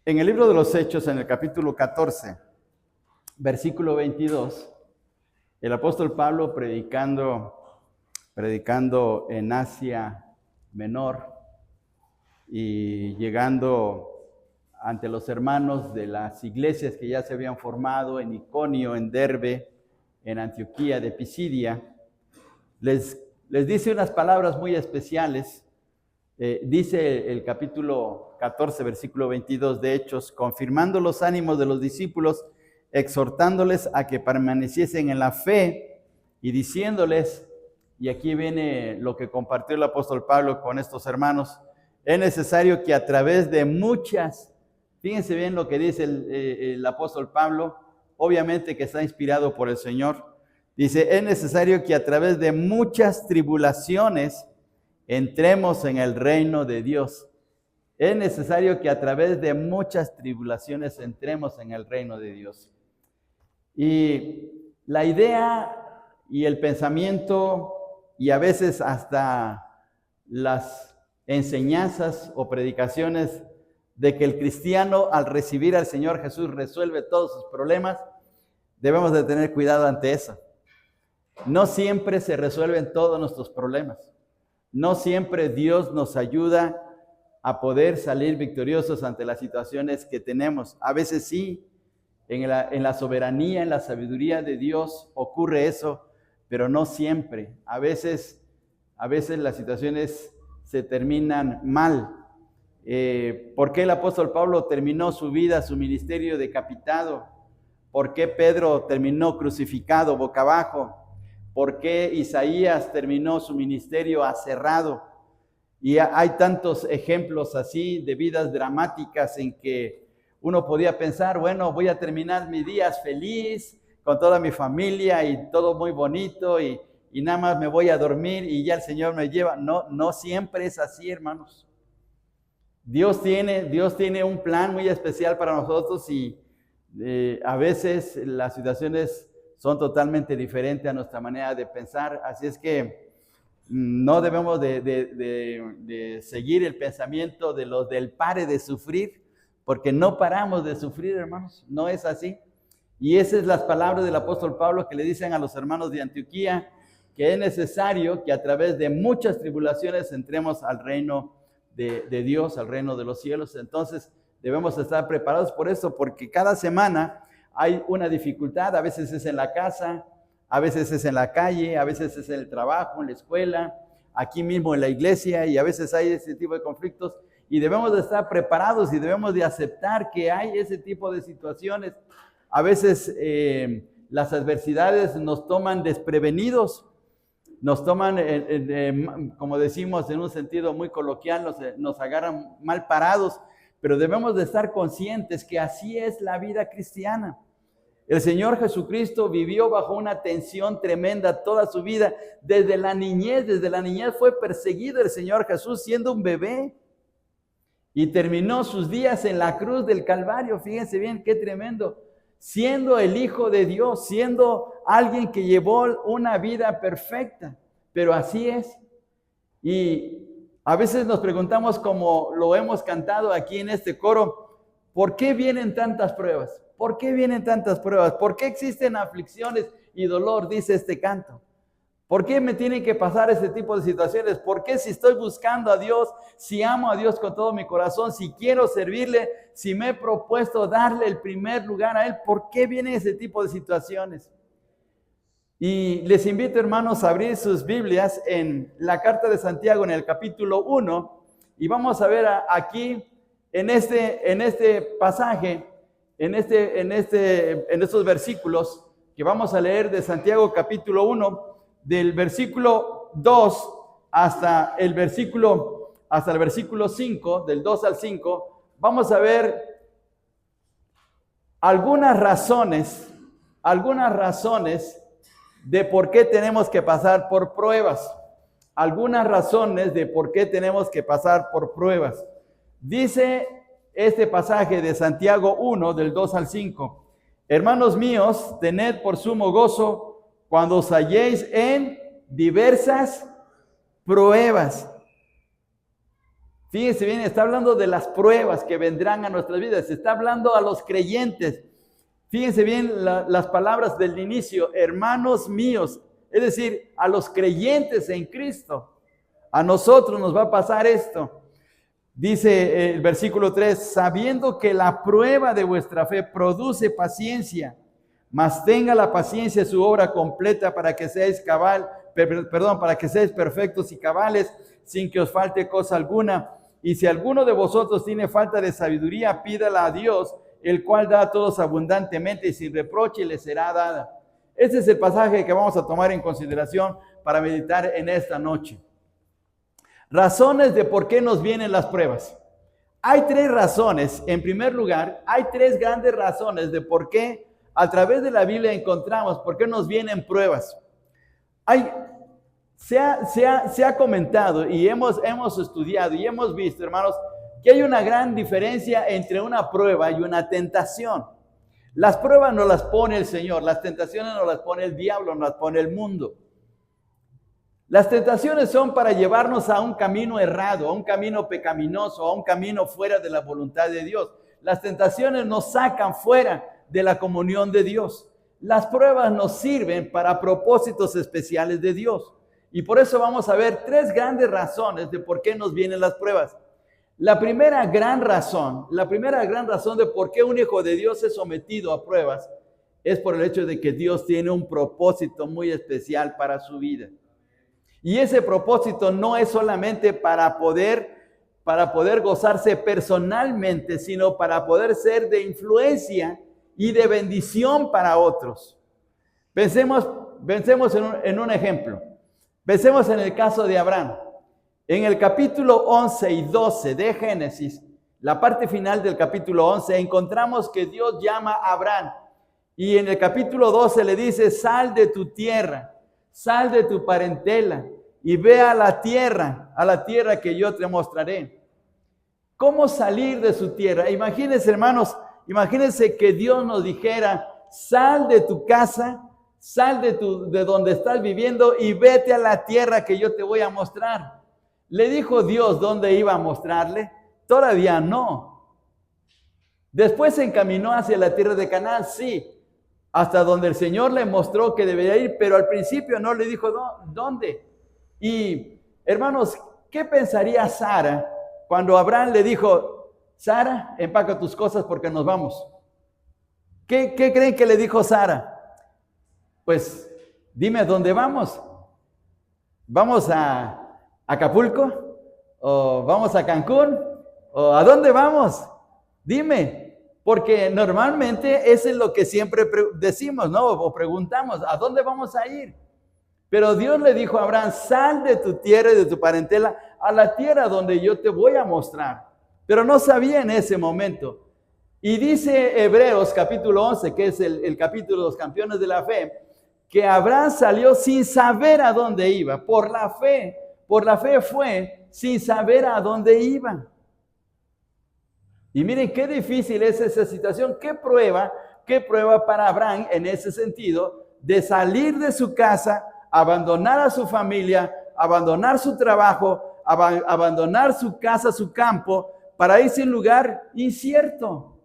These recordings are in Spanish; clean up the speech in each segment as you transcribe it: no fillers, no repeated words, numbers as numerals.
En el libro de los Hechos, en el capítulo 14, versículo 22, el apóstol Pablo predicando en Asia Menor y llegando ante los hermanos de las iglesias que ya se habían formado en Iconio, en Derbe, en Antioquía de Pisidia, les dice unas palabras muy especiales. Dice el capítulo 14, versículo 22 de Hechos, confirmando los ánimos de los discípulos, exhortándoles a que permaneciesen en la fe y diciéndoles, y aquí viene lo que compartió el apóstol Pablo con estos hermanos, es necesario que a través de muchas, fíjense bien lo que dice el apóstol Pablo, obviamente que está inspirado por el Señor, dice, es necesario que a través de muchas tribulaciones entremos en el reino de Dios. Es necesario que a través de muchas tribulaciones entremos en el reino de Dios. Y la idea y el pensamiento y a veces hasta las enseñanzas o predicaciones de que el cristiano al recibir al Señor Jesús resuelve todos sus problemas, debemos de tener cuidado ante eso. No siempre se resuelven todos nuestros problemas. No siempre Dios nos ayuda a poder salir victoriosos ante las situaciones que tenemos. A veces sí, en la soberanía, en la sabiduría de Dios ocurre eso, pero no siempre. A veces las situaciones se terminan mal. ¿Por qué el apóstol Pablo terminó su vida, su ministerio decapitado? ¿Por qué Pedro terminó crucificado boca abajo? ¿Por qué Isaías terminó su ministerio aserrado? Y hay tantos ejemplos así de vidas dramáticas en que uno podía pensar, bueno, voy a terminar mis días feliz, con toda mi familia y todo muy bonito y nada más me voy a dormir y ya el Señor me lleva. No siempre es así, hermanos. Dios tiene un plan muy especial para nosotros y a veces las situaciones son totalmente diferentes a nuestra manera de pensar, así es que no debemos de seguir el pensamiento de los del pare de sufrir, porque no paramos de sufrir, hermanos, no es así. Y esas son las palabras del apóstol Pablo que le dicen a los hermanos de Antioquía, que es necesario que a través de muchas tribulaciones entremos al reino de Dios, al reino de los cielos. Entonces debemos estar preparados por eso, porque cada semana hay una dificultad, a veces es en la casa, a veces es en la calle, a veces es en el trabajo, en la escuela, aquí mismo en la iglesia, y a veces hay ese tipo de conflictos y debemos de estar preparados y debemos de aceptar que hay ese tipo de situaciones. A veces las adversidades nos toman desprevenidos, nos toman, como decimos en un sentido muy coloquial, nos agarran mal parados, pero debemos de estar conscientes que así es la vida cristiana. El Señor Jesucristo vivió bajo una tensión tremenda toda su vida. Desde la niñez fue perseguido el Señor Jesús siendo un bebé. Y terminó sus días en la cruz del Calvario. Fíjense bien, qué tremendo. Siendo el Hijo de Dios, siendo alguien que llevó una vida perfecta. Pero así es. Y a veces nos preguntamos, como lo hemos cantado aquí en este coro, ¿por qué vienen tantas pruebas? ¿Por qué vienen tantas pruebas? ¿Por qué existen aflicciones y dolor? Dice este canto. ¿Por qué me tienen que pasar este tipo de situaciones? ¿Por qué si estoy buscando a Dios, si amo a Dios con todo mi corazón, si quiero servirle, si me he propuesto darle el primer lugar a Él, ¿por qué vienen ese tipo de situaciones? Y les invito, hermanos, a abrir sus Biblias en la carta de Santiago en el capítulo 1 y vamos a ver aquí en este pasaje, en estos versículos que vamos a leer de Santiago capítulo 1, del versículo 2 hasta el versículo 5, del 2 al 5, vamos a ver algunas razones de por qué tenemos que pasar por pruebas. Algunas razones de por qué tenemos que pasar por pruebas. Dice este pasaje de Santiago 1, del 2 al 5. Hermanos míos, tened por sumo gozo cuando os halléis en diversas pruebas. Fíjense bien, está hablando de las pruebas que vendrán a nuestras vidas. Está hablando a los creyentes. Fíjense bien las palabras del inicio, hermanos míos, es decir, a los creyentes en Cristo. A nosotros nos va a pasar esto. Dice el versículo 3, sabiendo que la prueba de vuestra fe produce paciencia, mas tenga la paciencia su obra completa para que seáis para que seáis perfectos y cabales, sin que os falte cosa alguna. Y si alguno de vosotros tiene falta de sabiduría, pídala a Dios, el cual da a todos abundantemente y sin reproche le será dada. Este es el pasaje que vamos a tomar en consideración para meditar en esta noche. Razones de por qué nos vienen las pruebas. Hay tres razones. En primer lugar, hay tres grandes razones de por qué a través de la Biblia encontramos por qué nos vienen pruebas. Se ha comentado y hemos estudiado y hemos visto, hermanos, que hay una gran diferencia entre una prueba y una tentación. Las pruebas no las pone el Señor, las tentaciones no las pone el diablo, no las pone el mundo. Las tentaciones son para llevarnos a un camino errado, a un camino pecaminoso, a un camino fuera de la voluntad de Dios. Las tentaciones nos sacan fuera de la comunión de Dios. Las pruebas nos sirven para propósitos especiales de Dios. Y por eso vamos a ver tres grandes razones de por qué nos vienen las pruebas. La primera gran razón de por qué un hijo de Dios es sometido a pruebas es por el hecho de que Dios tiene un propósito muy especial para su vida. Y ese propósito no es solamente para poder gozarse personalmente, sino para poder ser de influencia y de bendición para otros. Pensemos en un ejemplo. Pensemos en el caso de Abraham. En el capítulo 11 y 12 de Génesis, la parte final del capítulo 11, encontramos que Dios llama a Abraham. Y en el capítulo 12 le dice, sal de tu tierra, sal de tu parentela y ve a la tierra que yo te mostraré. ¿Cómo salir de su tierra? Imagínense, hermanos, imagínense que Dios nos dijera, sal de tu casa, sal de donde estás viviendo y vete a la tierra que yo te voy a mostrar. ¿Le dijo Dios dónde iba a mostrarle? Todavía no. Después se encaminó hacia la tierra de Canaán, sí, hasta donde el Señor le mostró que debería ir, pero al principio no le dijo dónde. Y, hermanos, ¿qué pensaría Sara cuando Abraham le dijo, Sara, empaca tus cosas porque nos vamos? ¿Qué creen que le dijo Sara? Pues, dime, ¿dónde vamos? ¿Vamos a Acapulco? ¿O vamos a Cancún? ¿O a dónde vamos? Dime, porque normalmente eso es lo que siempre decimos, ¿no? O preguntamos, ¿a dónde vamos a ir? Pero Dios le dijo a Abraham, sal de tu tierra y de tu parentela a la tierra donde yo te voy a mostrar. Pero no sabía en ese momento. Y dice Hebreos capítulo 11, que es el capítulo de los campeones de la fe, que Abraham salió sin saber a dónde iba. Por la fe fue sin saber a dónde iba. Y miren qué difícil es esa situación. Qué prueba para Abraham en ese sentido de salir de su casa, abandonar a su familia, abandonar su trabajo, abandonar su casa, su campo, para irse a un lugar incierto.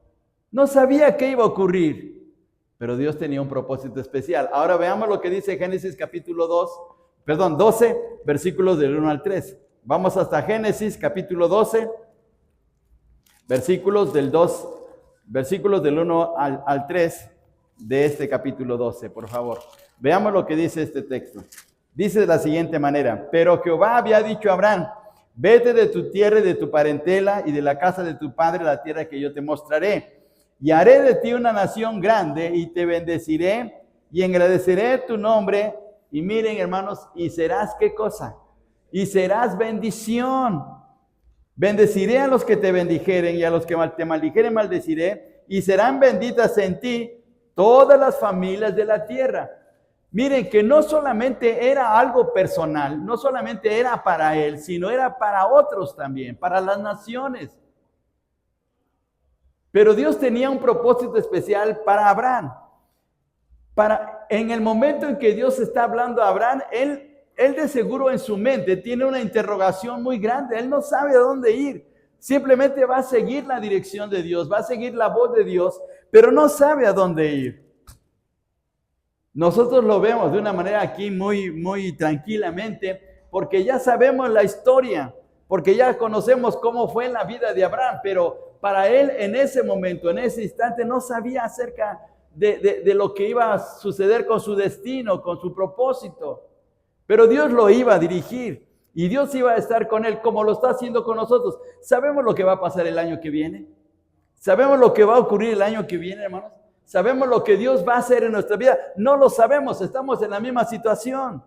No sabía qué iba a ocurrir, pero Dios tenía un propósito especial. Ahora veamos lo que dice Génesis capítulo 12, versículos del 1 al 3. Vamos hasta Génesis capítulo 12, versículos del 1 al 3 de este capítulo 12, por favor. Veamos lo que dice este texto. Dice de la siguiente manera, pero Jehová había dicho a Abraham, vete de tu tierra y de tu parentela y de la casa de tu padre a la tierra que yo te mostraré. Y haré de ti una nación grande y te bendeciré y engrandeceré tu nombre. Y miren, hermanos, y serás ¿qué cosa? Y serás bendición. Bendeciré a los que te bendijeren y a los que te maldijeren maldeciré. Y serán benditas en ti todas las familias de la tierra. Miren que no solamente era algo personal, no solamente era para él, sino era para otros también, para las naciones. Pero Dios tenía un propósito especial para Abraham. En el momento en que Dios está hablando a Abraham, él él de seguro en su mente tiene una interrogación muy grande. Él no sabe a dónde ir. Simplemente va a seguir la dirección de Dios, va a seguir la voz de Dios, pero no sabe a dónde ir. Nosotros lo vemos de una manera aquí muy tranquilamente, porque ya sabemos la historia, porque ya conocemos cómo fue la vida de Abraham, pero para él en ese momento, en ese instante, no sabía acerca de lo que iba a suceder con su destino, con su propósito. Pero Dios lo iba a dirigir y Dios iba a estar con él como lo está haciendo con nosotros. ¿Sabemos lo que va a pasar el año que viene? ¿Sabemos lo que va a ocurrir el año que viene, hermanos? ¿Sabemos lo que Dios va a hacer en nuestra vida? No lo sabemos, estamos en la misma situación.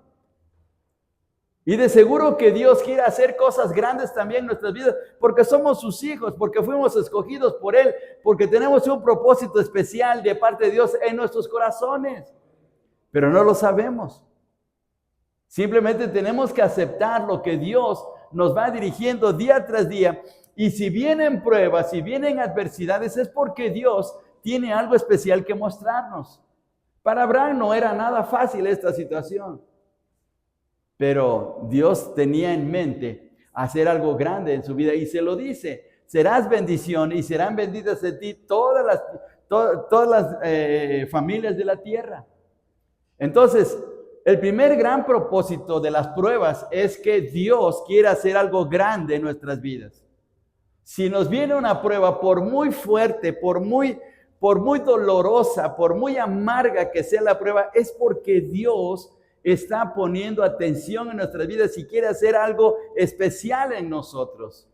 Y de seguro que Dios quiere hacer cosas grandes también en nuestras vidas, porque somos sus hijos, porque fuimos escogidos por Él, porque tenemos un propósito especial de parte de Dios en nuestros corazones. Pero no lo sabemos. Simplemente tenemos que aceptar lo que Dios nos va dirigiendo día tras día. Y si vienen pruebas, si vienen adversidades, es porque Dios tiene algo especial que mostrarnos. Para Abraham no era nada fácil esta situación. Pero Dios tenía en mente hacer algo grande en su vida y se lo dice. Serás bendición y serán benditas de ti todas las familias de la tierra. Entonces, el primer gran propósito de las pruebas es que Dios quiere hacer algo grande en nuestras vidas. Si nos viene una prueba, por muy fuerte, por muy dolorosa, por muy amarga que sea la prueba, es porque Dios está poniendo atención en nuestras vidas y quiere hacer algo especial en nosotros.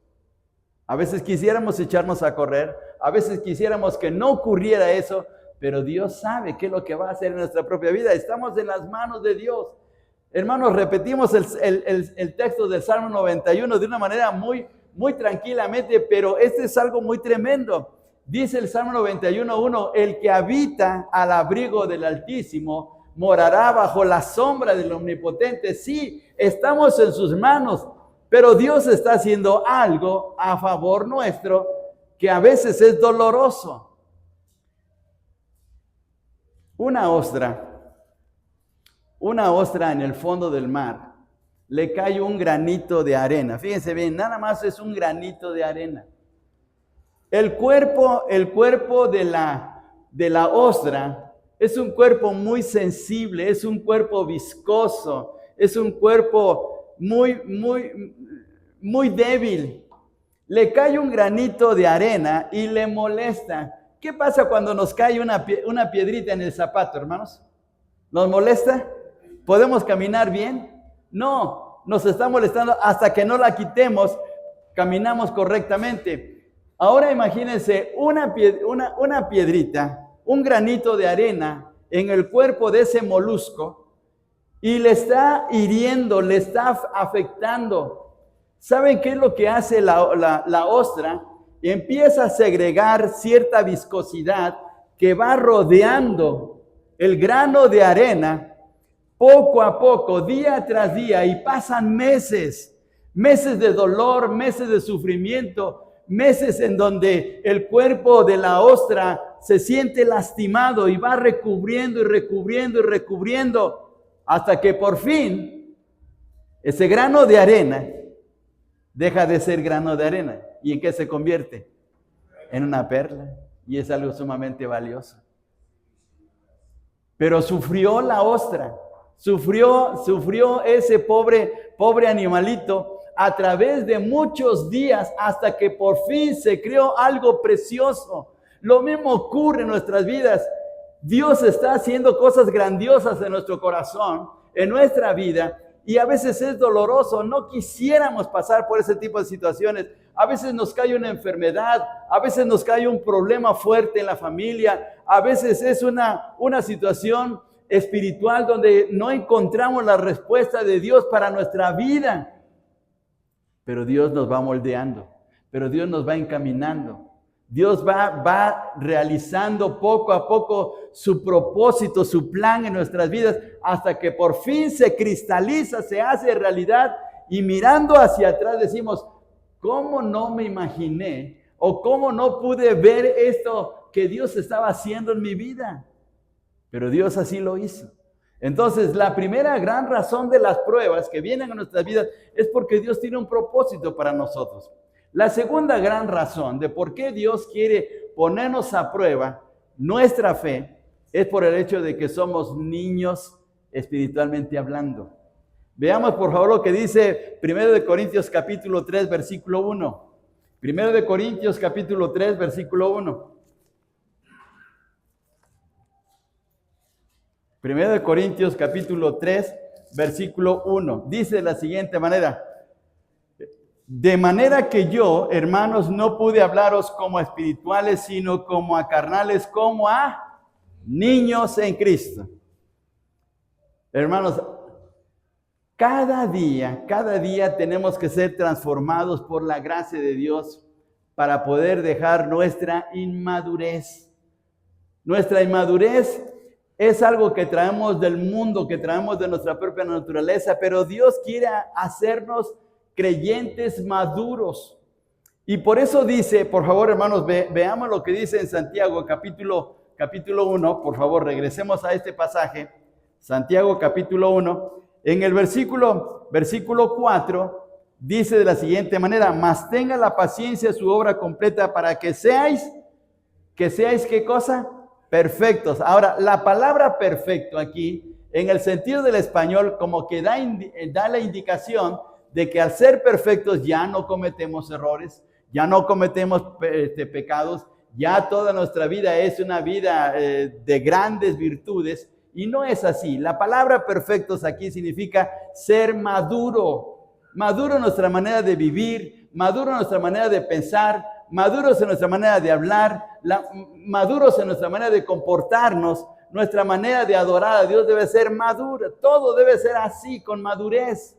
A veces quisiéramos echarnos a correr, a veces quisiéramos que no ocurriera eso, pero Dios sabe qué es lo que va a hacer en nuestra propia vida. Estamos en las manos de Dios. Hermanos, repetimos el texto del Salmo 91 de una manera muy tranquilamente, pero este es algo muy tremendo. Dice el Salmo 91:1, el que habita al abrigo del Altísimo morará bajo la sombra del Omnipotente. Sí, estamos en sus manos, pero Dios está haciendo algo a favor nuestro que a veces es doloroso. Una ostra en el fondo del mar, le cae un granito de arena. Fíjense bien, nada más es un granito de arena. El cuerpo de la ostra es un cuerpo muy sensible, es un cuerpo viscoso, es un cuerpo muy débil. Le cae un granito de arena y le molesta. ¿Qué pasa cuando nos cae una piedrita en el zapato, hermanos? ¿Nos molesta? ¿Podemos caminar bien? No, nos está molestando hasta que no la quitemos, caminamos correctamente. Ahora imagínense una piedrita, un granito de arena en el cuerpo de ese molusco y le está hiriendo, le está afectando. ¿Saben qué es lo que hace la ostra? Empieza a segregar cierta viscosidad que va rodeando el grano de arena poco a poco, día tras día, y pasan meses de dolor, meses de sufrimiento, meses en donde el cuerpo de la ostra se siente lastimado y va recubriendo y recubriendo y recubriendo hasta que por fin ese grano de arena deja de ser grano de arena. ¿Y en qué se convierte? En una perla. Y es algo sumamente valioso. Pero sufrió la ostra, sufrió ese pobre animalito a través de muchos días hasta que por fin se creó algo precioso. Lo mismo ocurre en nuestras vidas. Dios está haciendo cosas grandiosas en nuestro corazón, en nuestra vida, y a veces es doloroso. No quisiéramos pasar por ese tipo de situaciones. A veces nos cae una enfermedad, a veces nos cae un problema fuerte en la familia, a veces es una situación espiritual donde no encontramos la respuesta de Dios para nuestra vida. Pero Dios nos va moldeando, pero Dios nos va encaminando. Dios va realizando poco a poco su propósito, su plan en nuestras vidas, hasta que por fin se cristaliza, se hace realidad, y mirando hacia atrás decimos, ¿cómo no me imaginé o cómo no pude ver esto que Dios estaba haciendo en mi vida? Pero Dios así lo hizo. Entonces, la primera gran razón de las pruebas que vienen a nuestras vidas es porque Dios tiene un propósito para nosotros. La segunda gran razón de por qué Dios quiere ponernos a prueba nuestra fe es por el hecho de que somos niños espiritualmente hablando. Veamos por favor lo que dice 1 Corintios capítulo 3, versículo 1. 1 Corintios capítulo 3, versículo 1. 1 Corintios capítulo 3, versículo 1. Dice de la siguiente manera: de manera que yo, hermanos, no pude hablaros como a espirituales, sino como a carnales, como a niños en Cristo. Hermanos, cada día tenemos que ser transformados por la gracia de Dios para poder dejar nuestra inmadurez. Nuestra inmadurez es algo que traemos del mundo, que traemos de nuestra propia naturaleza, pero Dios quiere hacernos creyentes maduros. Y por eso dice, por favor, hermanos, veamos lo que dice en Santiago capítulo 1, por favor, regresemos a este pasaje. Santiago capítulo 1, en el versículo 4, dice de la siguiente manera: mas tenga la paciencia su obra completa para que seáis, ¿qué cosa? Perfectos. Ahora, la palabra perfecto aquí, en el sentido del español, como que da la indicación de que al ser perfectos ya no cometemos errores, ya no cometemos pecados, ya toda nuestra vida es una vida de grandes virtudes, y no es así. La palabra perfectos aquí significa ser maduro, maduro en nuestra manera de vivir, maduro en nuestra manera de pensar, maduros en nuestra manera de hablar, maduros en nuestra manera de comportarnos. Nuestra manera de adorar a Dios debe ser madura, todo debe ser así, con madurez.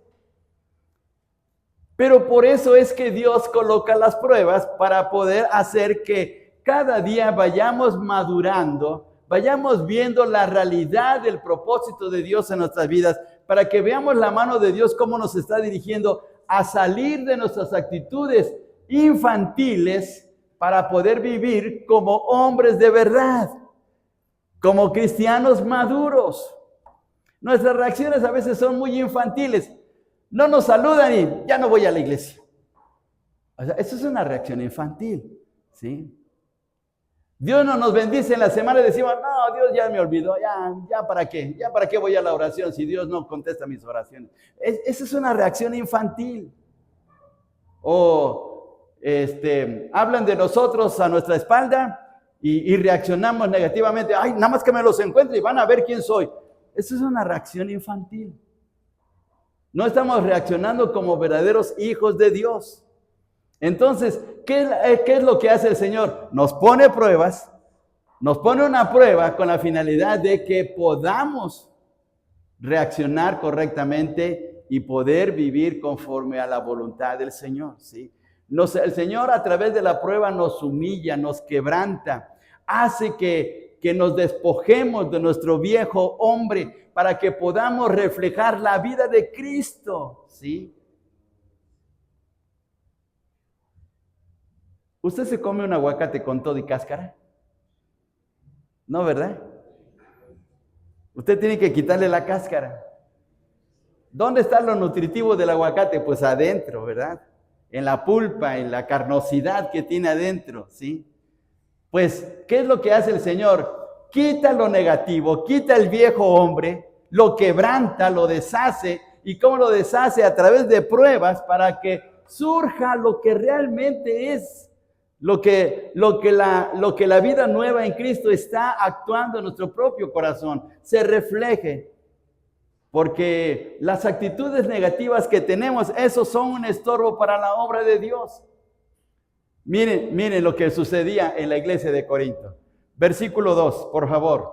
Pero por eso es que Dios coloca las pruebas, para poder hacer que cada día vayamos madurando, vayamos viendo la realidad del propósito de Dios en nuestras vidas, para que veamos la mano de Dios cómo nos está dirigiendo a salir de nuestras actitudes infantiles para poder vivir como hombres de verdad, como cristianos maduros. Nuestras reacciones a veces son muy infantiles. No nos saludan y ya no voy a la iglesia. O sea, eso es una reacción infantil, ¿sí? Dios no nos bendice en la semana y decimos: no, Dios ya me olvidó, ya para qué voy a la oración si Dios no contesta mis oraciones. Esa es una reacción infantil. O hablan de nosotros a nuestra espalda y reaccionamos negativamente. Ay, nada más que me los encuentre y van a ver quién soy. Eso es una reacción infantil. No estamos reaccionando como verdaderos hijos de Dios. Entonces, ¿qué es lo que hace el Señor? Nos pone pruebas, nos pone una prueba con la finalidad de que podamos reaccionar correctamente y poder vivir conforme a la voluntad del Señor, ¿sí? El Señor a través de la prueba nos humilla, nos quebranta, hace que nos despojemos de nuestro viejo hombre para que podamos reflejar la vida de Cristo, ¿sí? ¿Usted se come un aguacate con todo y cáscara? No, ¿verdad? Usted tiene que quitarle la cáscara. ¿Dónde está lo nutritivo del aguacate? Pues adentro, ¿verdad? En la pulpa, en la carnosidad que tiene adentro, ¿sí? Pues, ¿qué es lo que hace el Señor? Quita lo negativo, quita el viejo hombre, lo quebranta, lo deshace. ¿Y cómo lo deshace? A través de pruebas, para que surja lo que realmente es. Lo que la vida nueva en Cristo está actuando en nuestro propio corazón, se refleje. Porque las actitudes negativas que tenemos, esos son un estorbo para la obra de Dios. Miren lo que sucedía en la iglesia de Corinto. Versículo 2, por favor.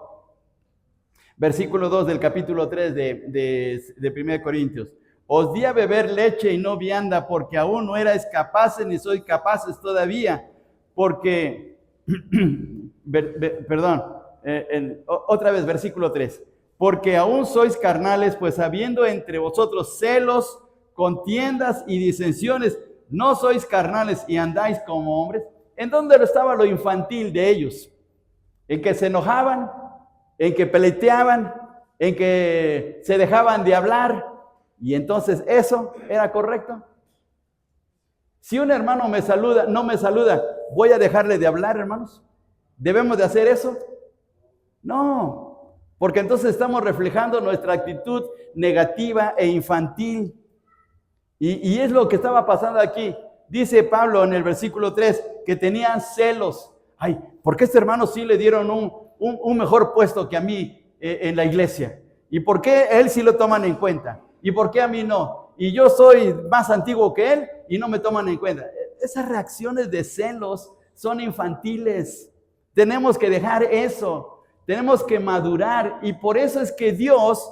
Versículo 2 del capítulo 3 de 1 Corintios. Os di a beber leche y no vianda, porque aún no erais capaces ni sois capaces todavía. Porque, otra vez, versículo 3. Porque aún sois carnales, pues habiendo entre vosotros celos, contiendas y disensiones, no sois carnales y andáis como hombres. ¿En dónde estaba lo infantil de ellos? En que se enojaban, en que peleaban, en que se dejaban de hablar, y entonces eso era correcto. Si un hermano me saluda, no me saluda, ¿voy a dejarle de hablar, hermanos? ¿Debemos de hacer eso? No, porque entonces estamos reflejando nuestra actitud negativa e infantil. Y es lo que estaba pasando aquí. Dice Pablo en el versículo 3 que tenían celos. Ay, ¿por qué a este hermano sí le dieron un mejor puesto que a mí en la iglesia? ¿Y por qué él sí lo toman en cuenta? ¿Y por qué a mí no? Y yo soy más antiguo que él y no me toman en cuenta. Esas reacciones de celos son infantiles. Tenemos que dejar eso. Tenemos que madurar. Y por eso es que Dios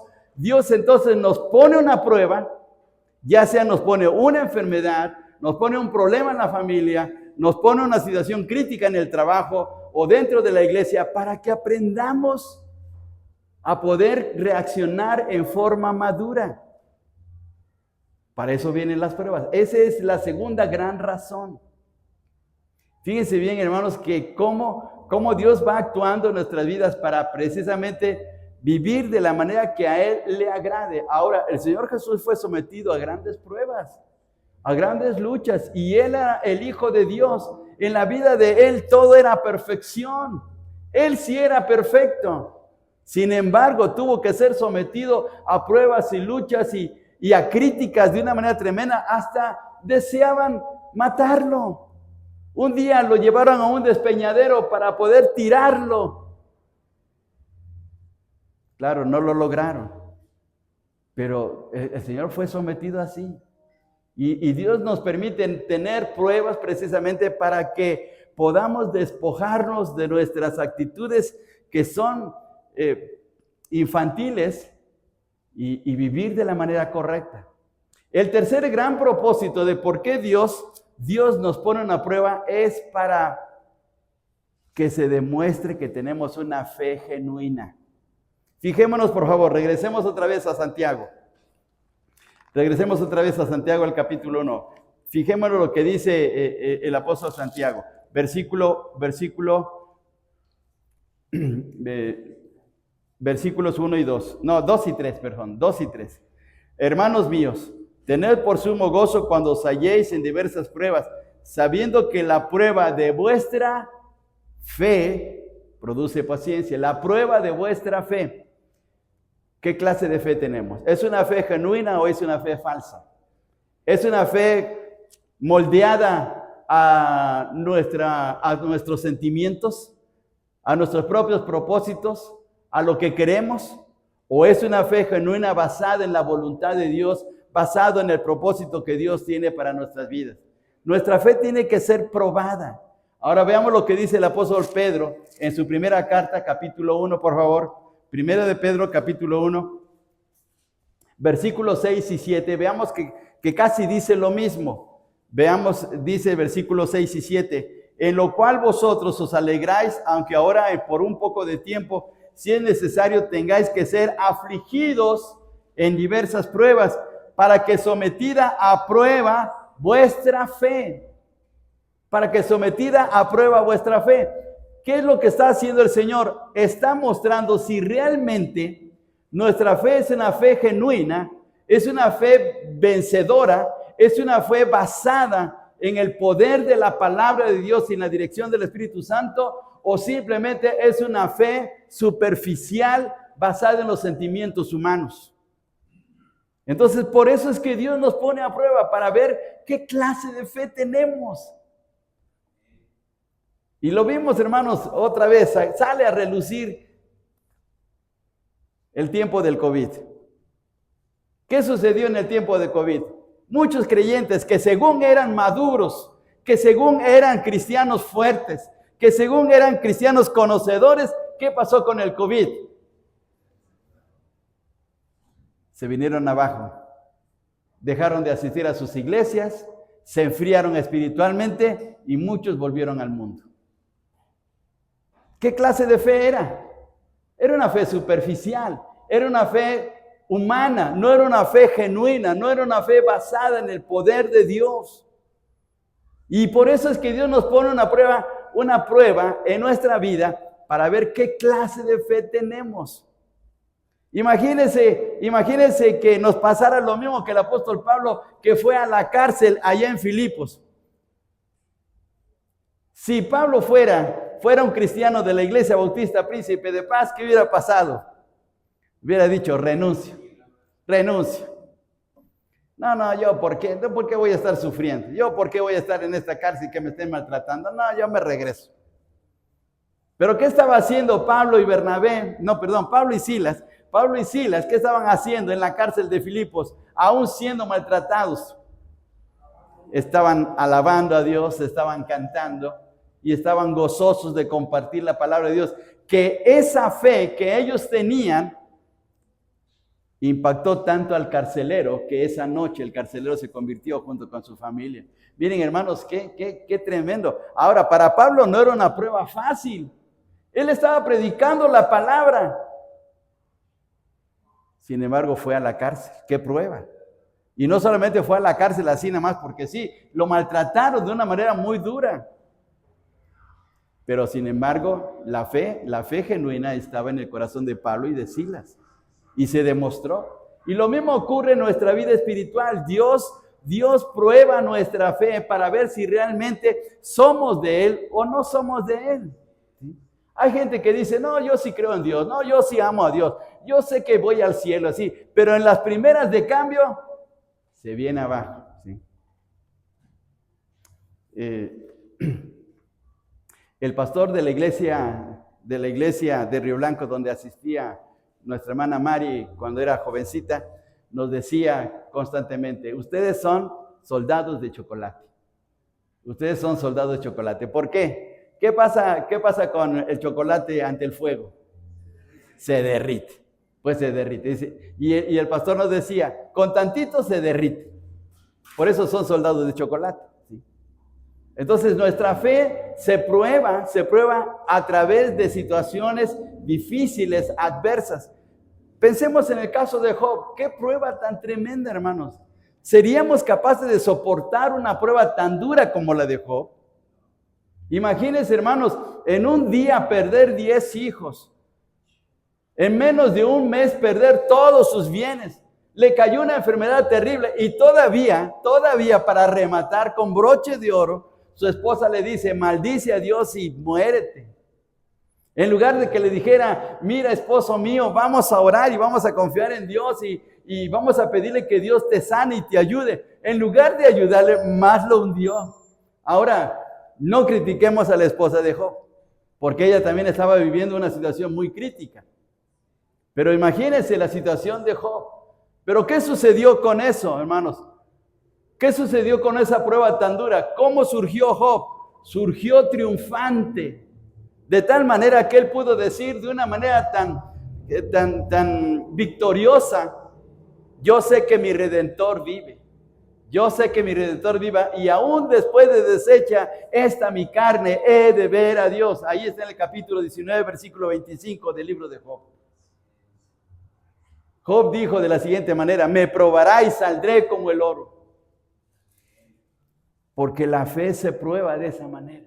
entonces nos pone una prueba, ya sea nos pone una enfermedad, nos pone un problema en la familia, nos pone una situación crítica en el trabajo o dentro de la iglesia, para que aprendamos a poder reaccionar en forma madura. Para eso vienen las pruebas. Esa es la segunda gran razón. Fíjense bien, hermanos, que cómo Dios va actuando en nuestras vidas para precisamente vivir de la manera que a Él le agrade. Ahora, el Señor Jesús fue sometido a grandes pruebas, a grandes luchas, y Él era el Hijo de Dios. En la vida de Él todo era perfección. Él sí era perfecto. Sin embargo, tuvo que ser sometido a pruebas y luchas y a críticas de una manera tremenda. Hasta deseaban matarlo. Un día lo llevaron a un despeñadero para poder tirarlo. Claro, no lo lograron. Pero el Señor fue sometido así. Y Dios nos permite tener pruebas precisamente para que podamos despojarnos de nuestras actitudes que son infantiles y vivir de la manera correcta. El tercer gran propósito de por qué Dios nos pone una prueba es para que se demuestre que tenemos una fe genuina. Fijémonos, por favor, regresemos otra vez a Santiago. Regresemos otra vez a Santiago, al capítulo 1. Fijémonos lo que dice el apóstol Santiago. Versículos 1 y 2. No, 2 y 3, perdón. 2 y 3. Hermanos míos, tened por sumo gozo cuando os halléis en diversas pruebas, sabiendo que la prueba de vuestra fe produce paciencia. La prueba de vuestra fe. ¿Qué clase de fe tenemos? ¿Es una fe genuina o es una fe falsa? ¿Es una fe moldeada a nuestros sentimientos, a nuestros propios propósitos, a lo que queremos? ¿O es una fe genuina basada en la voluntad de Dios, basado en el propósito que Dios tiene para nuestras vidas? Nuestra fe tiene que ser probada. Ahora veamos lo que dice el apóstol Pedro en su primera carta, capítulo 1, por favor. Primera de Pedro, capítulo 1, versículos 6 y 7. Veamos que casi dice lo mismo. Veamos, dice el versículo 6 y 7. En lo cual vosotros os alegráis, aunque ahora por un poco de tiempo, si es necesario, tengáis que ser afligidos en diversas pruebas, para que sometida a prueba vuestra fe. Para que sometida a prueba vuestra fe. ¿Qué es lo que está haciendo el Señor? Está mostrando si realmente nuestra fe es una fe genuina, es una fe vencedora, es una fe basada en el poder de la palabra de Dios y en la dirección del Espíritu Santo, o simplemente es una fe superficial basada en los sentimientos humanos. Entonces, por eso es que Dios nos pone a prueba para ver qué clase de fe tenemos. Y lo vimos, hermanos, otra vez, sale a relucir el tiempo del COVID. ¿Qué sucedió en el tiempo de COVID? Muchos creyentes que según eran maduros, que según eran cristianos fuertes, que según eran cristianos conocedores, ¿qué pasó con el COVID? Se vinieron abajo, dejaron de asistir a sus iglesias, se enfriaron espiritualmente y muchos volvieron al mundo. ¿Qué clase de fe era? Era una fe superficial, era una fe humana, no era una fe genuina, no era una fe basada en el poder de Dios. Y por eso es que Dios nos pone una prueba en nuestra vida para ver qué clase de fe tenemos. Imagínense que nos pasara lo mismo que el apóstol Pablo, que fue a la cárcel allá en Filipos. Si Pablo fuera un cristiano de la Iglesia Bautista Príncipe de Paz, ¿qué hubiera pasado? Hubiera dicho, renuncio. No, ¿yo por qué? ¿Por qué voy a estar sufriendo? ¿Yo por qué voy a estar en esta cárcel que me estén maltratando? No, yo me regreso. Pero ¿qué estaba haciendo Pablo y Silas? Pablo y Silas, ¿qué estaban haciendo en la cárcel de Filipos? Aún siendo maltratados. Estaban alabando a Dios, estaban cantando y estaban gozosos de compartir la palabra de Dios. Que esa fe que ellos tenían impactó tanto al carcelero que esa noche el carcelero se convirtió junto con su familia. Miren, hermanos, qué tremendo. Ahora, para Pablo no era una prueba fácil. Él estaba predicando la palabra. Sin embargo, fue a la cárcel. ¡Qué prueba! Y no solamente fue a la cárcel así nada más porque sí, lo maltrataron de una manera muy dura. Pero sin embargo, la fe genuina estaba en el corazón de Pablo y de Silas. Y se demostró. Y lo mismo ocurre en nuestra vida espiritual. Dios prueba nuestra fe para ver si realmente somos de Él o no somos de Él. ¿Sí? Hay gente que dice, no, yo sí creo en Dios. No, yo sí amo a Dios. Yo sé que voy al cielo así. Pero en las primeras de cambio, se viene abajo. ¿Sí? El pastor de la iglesia de Río Blanco, donde asistía nuestra hermana Mari cuando era jovencita, nos decía constantemente, ustedes son soldados de chocolate. Ustedes son soldados de chocolate. ¿Por qué? ¿Qué pasa con el chocolate ante el fuego? Se derrite. Pues se derrite. Y el pastor nos decía, con tantito se derrite. Por eso son soldados de chocolate. ¿Sí? Entonces nuestra fe se prueba a través de situaciones difíciles, adversas. Pensemos en el caso de Job. ¡Qué prueba tan tremenda, hermanos! ¿Seríamos capaces de soportar una prueba tan dura como la de Job? Imagínense, hermanos, en un día perder 10 hijos. En menos de un mes perder todos sus bienes. Le cayó una enfermedad terrible y todavía para rematar con broche de oro, su esposa le dice, maldice a Dios y muérete. En lugar de que le dijera, mira, esposo mío, vamos a orar y vamos a confiar en Dios y vamos a pedirle que Dios te sane y te ayude. En lugar de ayudarle, más lo hundió. Ahora, no critiquemos a la esposa de Job, porque ella también estaba viviendo una situación muy crítica. Pero imagínense la situación de Job. ¿Pero qué sucedió con eso, hermanos? ¿Qué sucedió con esa prueba tan dura? ¿Cómo surgió Job? Surgió triunfante. De tal manera que él pudo decir de una manera tan victoriosa, yo sé que mi Redentor vive. Yo sé que mi Redentor viva y aún después de deshecha esta mi carne, he de ver a Dios. Ahí está en el capítulo 19, versículo 25 del libro de Job. Job dijo de la siguiente manera, me probará y saldré como el oro. Porque la fe se prueba de esa manera.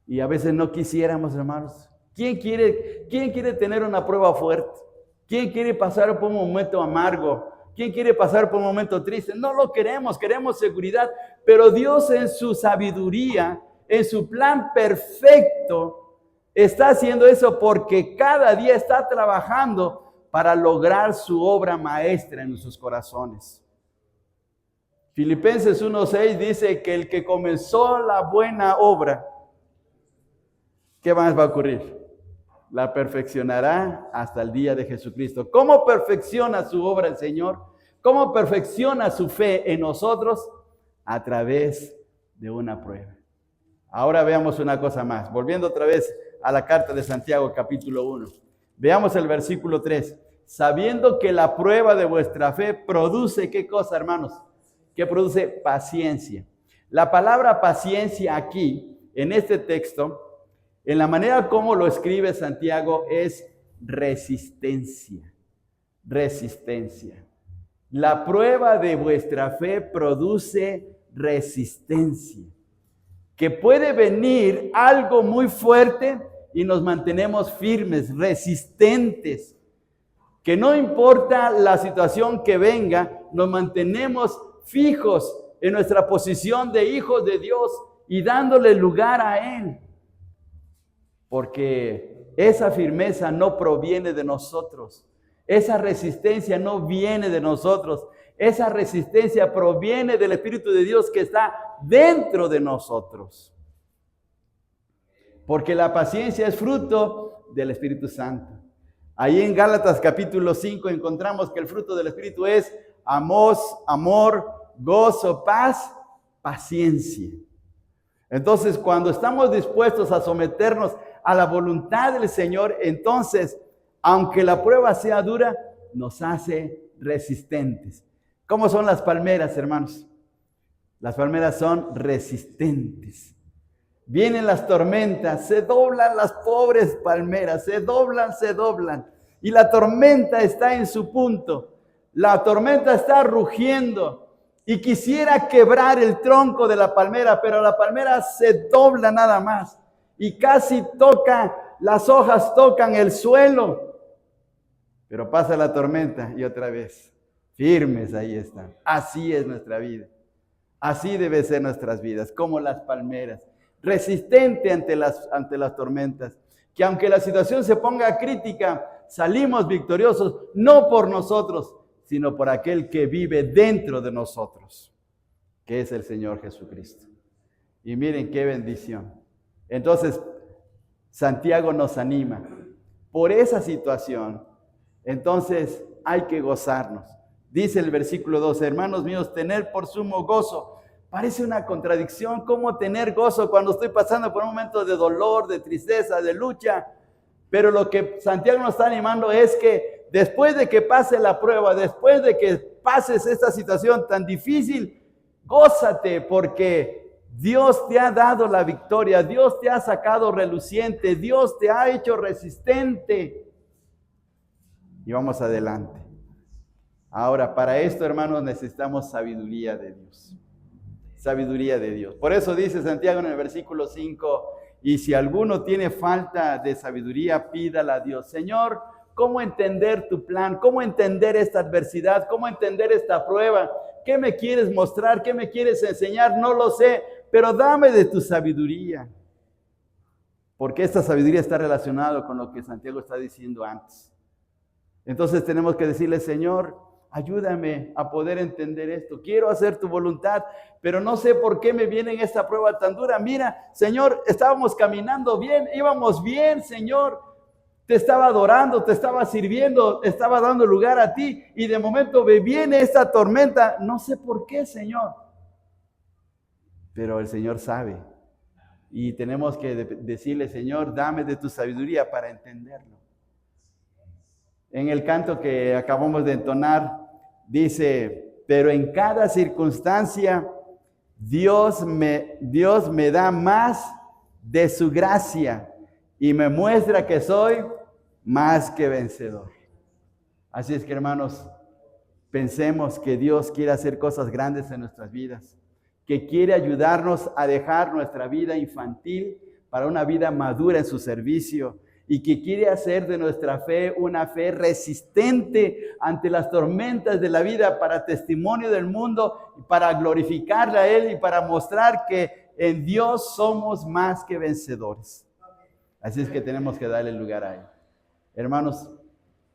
Y a veces no quisiéramos, hermanos. ¿Quién quiere tener una prueba fuerte? ¿Quién quiere pasar por un momento amargo? ¿Quién quiere pasar por un momento triste? No lo queremos seguridad. Pero Dios en su sabiduría, en su plan perfecto, está haciendo eso porque cada día está trabajando para lograr su obra maestra en nuestros corazones. Filipenses 1:6 dice que el que comenzó la buena obra, ¿qué más va a ocurrir? La perfeccionará hasta el día de Jesucristo. ¿Cómo perfecciona su obra el Señor? ¿Cómo perfecciona su fe en nosotros? A través de una prueba. Ahora veamos una cosa más. Volviendo otra vez a la carta de Santiago, capítulo 1. Veamos el versículo 3. Sabiendo que la prueba de vuestra fe produce, ¿qué cosa, hermanos? Que produce paciencia. La palabra paciencia aquí, en este texto, en la manera como lo escribe Santiago, es resistencia. Resistencia. La prueba de vuestra fe produce resistencia. Que puede venir algo muy fuerte y nos mantenemos firmes, resistentes. Que no importa la situación que venga, nos mantenemos fijos en nuestra posición de hijos de Dios y dándole lugar a Él. Porque esa firmeza no proviene de nosotros. Esa resistencia no viene de nosotros. Esa resistencia proviene del Espíritu de Dios que está dentro de nosotros. Porque la paciencia es fruto del Espíritu Santo. Ahí en Gálatas capítulo 5 encontramos que el fruto del Espíritu es amor, gozo, paz, paciencia. Entonces, cuando estamos dispuestos a someternos a la voluntad del Señor, entonces, aunque la prueba sea dura, nos hace resistentes. ¿Cómo son las palmeras, hermanos? Las palmeras son resistentes. Vienen las tormentas, se doblan las pobres palmeras, se doblan. Y la tormenta está en su punto. La tormenta está rugiendo y quisiera quebrar el tronco de la palmera, pero la palmera se dobla nada más y casi las hojas tocan el suelo. Pero pasa la tormenta y otra vez, firmes ahí están. Así es nuestra vida. Así debe ser nuestras vidas, como las palmeras. Resistente ante las tormentas, que aunque la situación se ponga crítica, salimos victoriosos, no por nosotros, sino por aquel que vive dentro de nosotros, que es el Señor Jesucristo. Y miren qué bendición. Entonces, Santiago nos anima por esa situación. Entonces, hay que gozarnos. Dice el versículo 12, hermanos míos, tener por sumo gozo. Parece una contradicción, ¿cómo tener gozo cuando estoy pasando por un momento de dolor, de tristeza, de lucha? Pero lo que Santiago nos está animando es que después de que pase la prueba, después de que pases esta situación tan difícil, gózate porque Dios te ha dado la victoria, Dios te ha sacado reluciente, Dios te ha hecho resistente. Y vamos adelante. Ahora, para esto, hermanos, necesitamos sabiduría de Dios. Sabiduría de Dios. Por eso dice Santiago en el versículo 5, y si alguno tiene falta de sabiduría, pídala a Dios. Señor, ¿cómo entender tu plan? ¿Cómo entender esta adversidad? ¿Cómo entender esta prueba? ¿Qué me quieres mostrar? ¿Qué me quieres enseñar? No lo sé, pero dame de tu sabiduría. Porque esta sabiduría está relacionada con lo que Santiago está diciendo antes. Entonces tenemos que decirle, Señor, ayúdame a poder entender esto. Quiero hacer tu voluntad, pero no sé por qué me viene esta prueba tan dura. Mira, Señor, estábamos caminando bien, íbamos bien, Señor. Te estaba adorando, te estaba sirviendo, estaba dando lugar a ti. Y de momento me viene esta tormenta. No sé por qué, Señor. Pero el Señor sabe. Y tenemos que decirle, Señor, dame de tu sabiduría para entenderlo. En el canto que acabamos de entonar, dice, pero en cada circunstancia Dios me da más de su gracia y me muestra que soy más que vencedor. Así es que, hermanos, pensemos que Dios quiere hacer cosas grandes en nuestras vidas, que quiere ayudarnos a dejar nuestra vida infantil para una vida madura en su servicio, y que quiere hacer de nuestra fe una fe resistente ante las tormentas de la vida para testimonio del mundo, para glorificarle a Él y para mostrar que en Dios somos más que vencedores. Así es que tenemos que darle lugar a Él. Hermanos,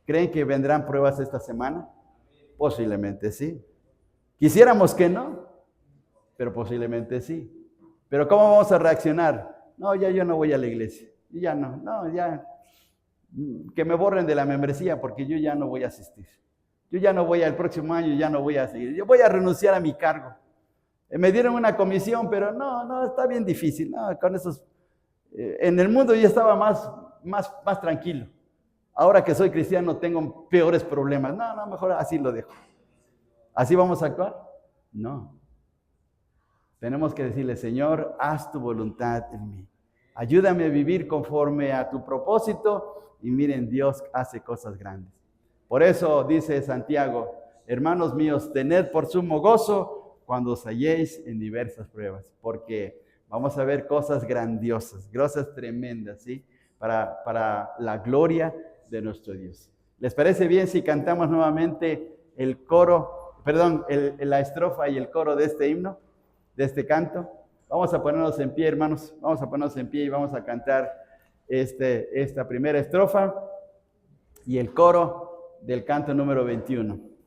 ¿creen que vendrán pruebas esta semana? Posiblemente sí. Quisiéramos que no, pero posiblemente sí. Pero ¿cómo vamos a reaccionar? No, ya yo no voy a la iglesia. Ya ya, que me borren de la membresía porque yo ya no voy a asistir. Yo ya no voy al próximo año, ya no voy a seguir. Yo voy a renunciar a mi cargo. Me dieron una comisión, pero no, está bien difícil. No, con esos, en el mundo yo estaba más tranquilo. Ahora que soy cristiano tengo peores problemas. No, mejor así lo dejo. ¿Así vamos a actuar? No. Tenemos que decirle, Señor, haz tu voluntad en mí. Ayúdame a vivir conforme a tu propósito y miren, Dios hace cosas grandes. Por eso dice Santiago, hermanos míos, tened por sumo gozo cuando os halléis en diversas pruebas, porque vamos a ver cosas grandiosas, cosas tremendas, ¿sí? para la gloria de nuestro Dios. ¿Les parece bien si cantamos nuevamente el coro, perdón, la estrofa y el coro de este himno, de este canto? Vamos a ponernos en pie, hermanos, vamos a ponernos en pie y vamos a cantar esta primera estrofa y el coro del canto número 21.